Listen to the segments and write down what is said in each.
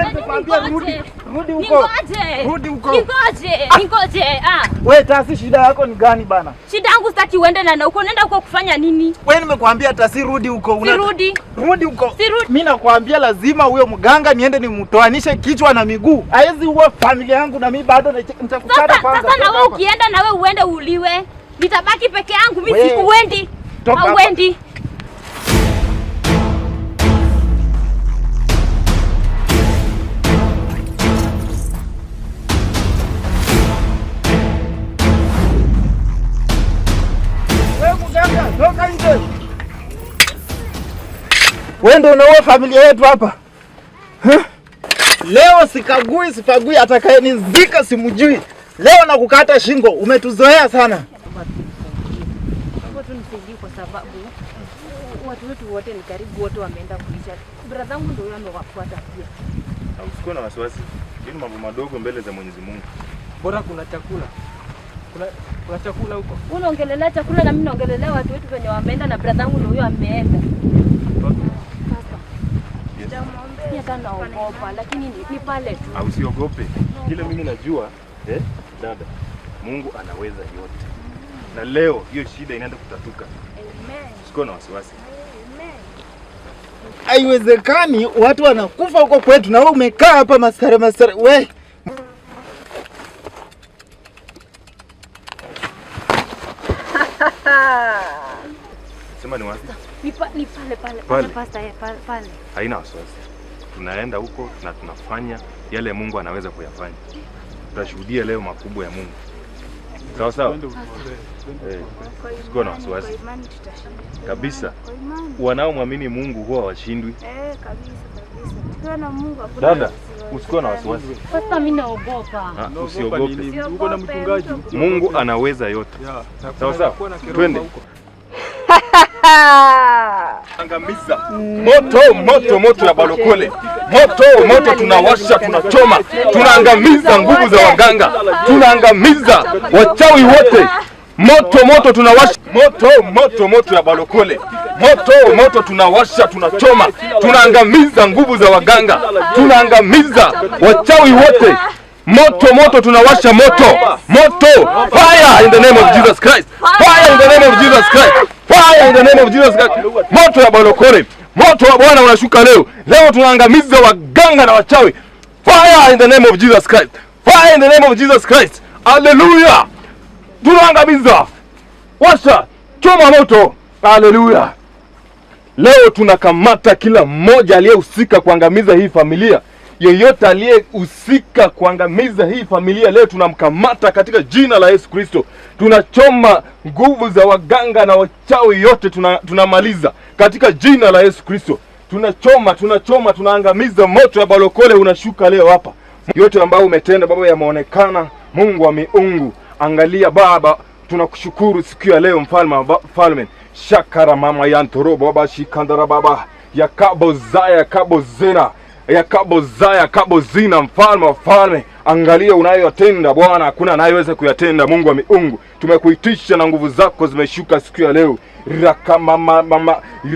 nimekwambia rudi huko. Rudi huko. Ningoje. Wewe Tasi, shida yako ni gani bana? Shida yangu sitaki uende na huko. Nenda huko kufanya nini? Wewe nimekwambia Tasi rudi huko. Rudi huko. Mimi nakwambia lazima huyo mganga niende nimtoanishe kichwa na miguu. Haizi huwa familia yangu na mimi bado nitakukata kwanza. Sasa na wewe ukienda na wewe uende uliwe. Nitabaki peke yangu, mimi sikuendi. Hauendi. Toka nje. Wewe ndio unaoa familia yetu hapa. Leo sifagui atakayenizika simjui. Leo nakukata shingo. Umetuzoea sana. Watu nisaidie kwa sababu watu wetu wote ni karibu wote wameenda kuisha. Brother yangu ndio amewafuata pia. Usikuwe na wasiwasi. Hii mambo madogo mbele za Mwenyezi Mungu. Bora kuna chakula. Kuna chakula huko. Unaongelelea chakula na mimi naongelelea watu wetu wenye wameenda na brother yangu ndio ameenda. Sasa. Yes. Hata naogopa lakini ni pale tu. Usiogope. Kile mimi najua, dada, Mungu anaweza yote. Na leo hiyo shida inaenda kutatuka. Amen. Usikuwe na wasiwasi. Amen. Haiwezekani watu wanakufa huko kwetu na wewe umekaa hapa maskara. Wewe sema ni wapi? Ni pale pale. Haina wasiwasi. Tunaenda huko na tunafanya yale Mungu anaweza kuyafanya. Tutashuhudia leo makubwa ya Mungu. Sawa sawa? Usikuwe na wasiwasi. Kabisa. Wanaomwamini Mungu huwa washindwi. Kabisa. Tukiona Mungu hakuna. Dada, usikuwe na wasiwasi. Sasa mimi naogopa. Usiogope. Uko na mchungaji. Mungu anaweza yote. Sawa sawa? Twende. Angamiza. Moto ya balokole. Moto tunawasha, tunachoma. Tunaangamiza nguvu za waganga. Tunaangamiza wachawi wote. Moto tunawasha. Moto ya balokole. Moto tunawasha, tunachoma. Tunaangamiza nguvu za waganga. Tunaangamiza wachawi wote. Moto tunawasha moto. Fire in the name of Jesus Christ. Fire in the name of Jesus Christ. Fire in the name of Jesus Christ. Moto ya balokole. Moto wa Bwana unashuka leo. Leo tunaangamiza waganga na wachawi. Fire in the name of Jesus Christ. Fire in the name of Jesus Christ. Hallelujah. Tunaangamiza. Washa, choma moto. Hallelujah. Leo tunakamata kila mmoja aliyehusika kuangamiza hii familia. Yeyote aliyehusika kuangamiza hii familia leo tunamkamata katika jina la Yesu Kristo. Tunachoma nguvu za waganga na wachawi yote, tunamaliza katika jina la Yesu Kristo. Tunachoma, tunaangamiza. Moto ya balokole unashuka leo hapa. Yote ambao umetenda Baba yameonekana. Mungu wa miungu, angalia Baba, tunakushukuru siku ya leo mfalme. Shakara mama yantoro Baba shikandara Baba. Yakabo zina mfalme wa falme. Angalia unayotenda Bwana, hakuna anayeweza kuyatenda. Mungu wa miungu, tumekuitisha na nguvu zako zimeshuka siku ya leo.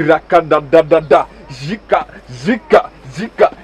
Rakadadadada zika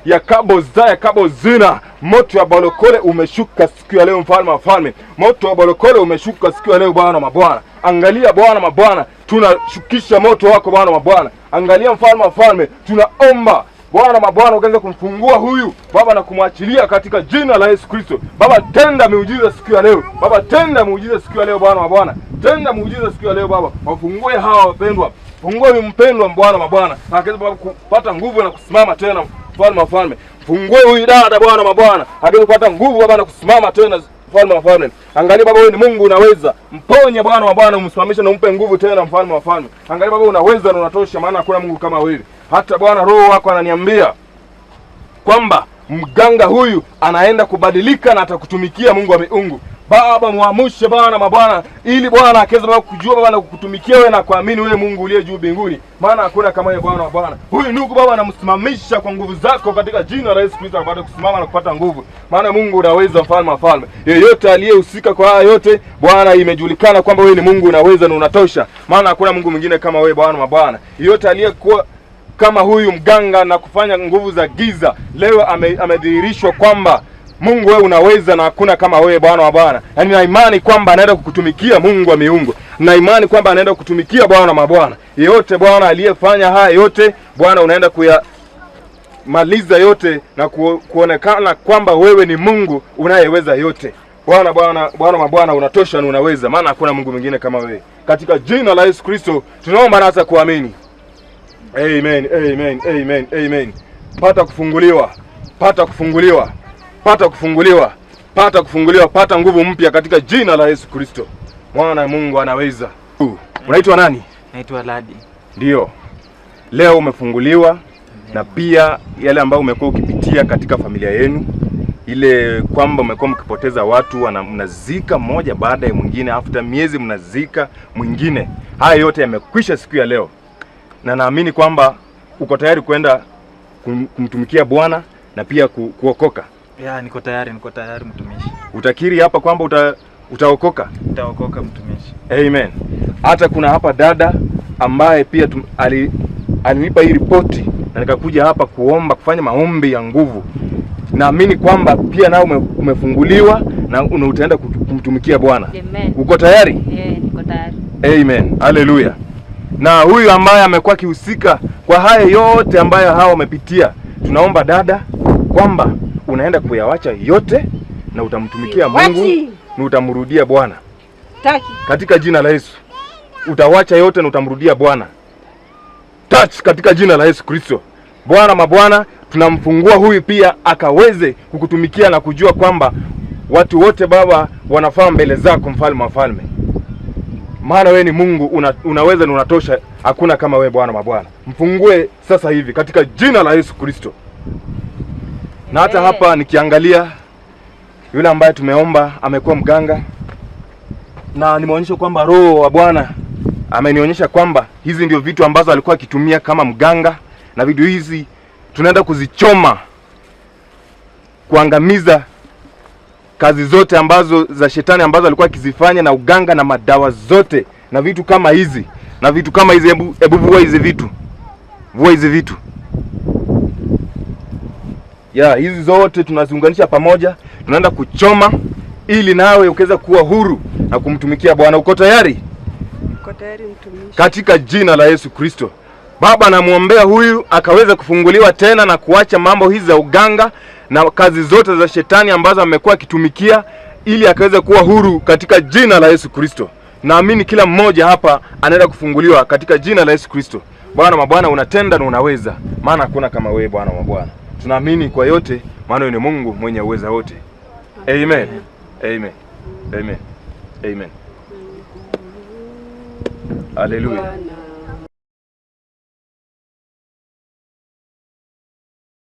yakabo zina. Moto ya balokole umeshuka siku ya leo mfalme wa falme. Moto wa balokole umeshuka siku ya leo Bwana mabwana. Angalia Bwana mabwana, tunashukisha moto wako Bwana mabwana. Angalia mfalme wa falme, tunaomba Bwana mabwana ukaanza kumfungua huyu Baba na kumwachilia katika jina la Yesu Kristo. Baba tenda miujiza siku ya leo. Baba tenda muujiza siku ya leo Bwana mabwana. Tenda muujiza siku ya leo Baba. Wafungue hawa wapendwa. Fungua huyu mpendwa Bwana mabwana. Akaweza Baba kupata nguvu na kusimama tena mfalme wa falme. Fungue huyu dada Bwana mabwana. Akaweza kupata nguvu Baba na kusimama tena mfalme wa falme. Angalia Baba, wewe ni Mungu unaweza. Mponye Bwana wa Bwana, umsimamishe na umpe nguvu tena mfalme wa falme. Angalia Baba, unaweza na unatosha, maana hakuna Mungu kama wewe. Hata Bwana Roho wako ananiambia kwamba mganga huyu anaenda kubadilika na atakutumikia Mungu wa miungu. Baba muamshe Bwana mabwana, ili Bwana akaweza Baba kujua Baba na kukutumikia wewe na kuamini wewe Mungu uliye juu mbinguni, maana hakuna kama wewe Bwana wa Bwana. Huyu ndugu Baba anamsimamisha kwa nguvu zako katika jina la Yesu Kristo, apate kusimama na kupata nguvu, maana Mungu unaweza mfalme wa falme. Yeyote aliyehusika kwa haya yote Bwana, imejulikana kwamba wewe ni Mungu unaweza na unatosha, maana hakuna Mungu mwingine kama wewe Bwana wa Bwana. Yeyote aliyekuwa kama huyu mganga na kufanya nguvu za giza. Leo amedhihirishwa kwamba Mungu wewe unaweza na hakuna kama wewe Bwana wa Bwana. Na nina imani kwamba anaenda kukutumikia Mungu wa miungu. Na imani kwamba anaenda kukutumikia Bwana wa mabwana. Yeyote Bwana aliyefanya haya yote, Bwana unaenda kuyamaliza yote na kuonekana kwamba wewe ni Mungu unayeweza yote. Bwana mabwana unatosha na unaweza, maana hakuna Mungu mwingine kama wewe. Katika jina la Yesu Kristo tunaomba na hata kuamini. Amen, amen, amen, amen. Pata kufunguliwa, pata kufunguliwa, pata kufunguliwa, pata kufunguliwa, pata nguvu mpya katika jina la Yesu Kristo. Mwana Mungu anaweza. Unaitwa nani? Naitwa Ladi. Ndio. Leo umefunguliwa. Na pia yale ambayo umekuwa ukipitia katika familia yenu, ile kwamba umekuwa mkipoteza watu mnazika mmoja baada ya mwingine, after miezi mnazika mwingine. Haya yote yamekwisha siku ya leo. Na naamini kwamba uko tayari kwenda kumtumikia Bwana na pia kuokoka. Ya, niko tayari mtumishi. Utakiri hapa kwamba utaokoka? Utaokoka mtumishi. Amen. Hata kuna hapa dada ambaye pia alinipa hii ripoti na nikakuja hapa kuomba, kufanya maombi ya nguvu. Naamini kwamba pia nao umefunguliwa na utaenda kumtumikia Bwana. Amen. Uko tayari? Niko tayari. Amen. Hallelujah. Na huyu ambaye amekuwa kihusika kwa haya yote ambayo hao wamepitia, tunaomba dada kwamba unaenda kuyawacha yote na utamtumikia Mungu na utamrudia Bwana. Katika jina la Yesu. Utawacha yote na utamrudia Bwana. Touch katika jina la Yesu Kristo. Bwana mabwana, tunamfungua huyu pia akaweze kukutumikia na kujua kwamba watu wote Baba wanafaa mbele zako, mfalme wa falme. Maana wewe ni Mungu, unaweza na unatosha, hakuna kama wewe Bwana mabwana. Mfungue sasa hivi katika jina la Yesu Kristo. Na hata hapa nikiangalia yule ambaye tumeomba amekuwa mganga, na nimeonyesha kwamba Roho wa Bwana amenionyesha kwamba hizi ndio vitu ambazo alikuwa akitumia kama mganga, na vitu hizi tunaenda kuzichoma, kuangamiza kazi zote ambazo za shetani ambazo alikuwa akizifanya, na uganga na madawa zote na vitu kama hizi. Na vitu kama hizi, hebu vua hizi vitu. Vua hizi vitu. Ya, hizi zote tunaziunganisha pamoja, tunaenda kuchoma ili nawe ukaweza kuwa huru na kumtumikia Bwana. Uko tayari? Niko tayari mtumishi. Katika jina la Yesu Kristo. Baba, namuombea huyu akaweza kufunguliwa tena na kuacha mambo hizi za uganga na kazi zote za shetani ambazo amekuwa akitumikia, ili akaweza kuwa huru katika jina la Yesu Kristo. Naamini kila mmoja hapa anaenda kufunguliwa katika jina la Yesu Kristo. Bwana mabwana, unatenda na unaweza, maana hakuna kama wewe Bwana mabwana. Tunaamini kwa yote, maana wewe ni Mungu mwenye uweza wote. Amen. Amen. Amen. Amen. Hallelujah.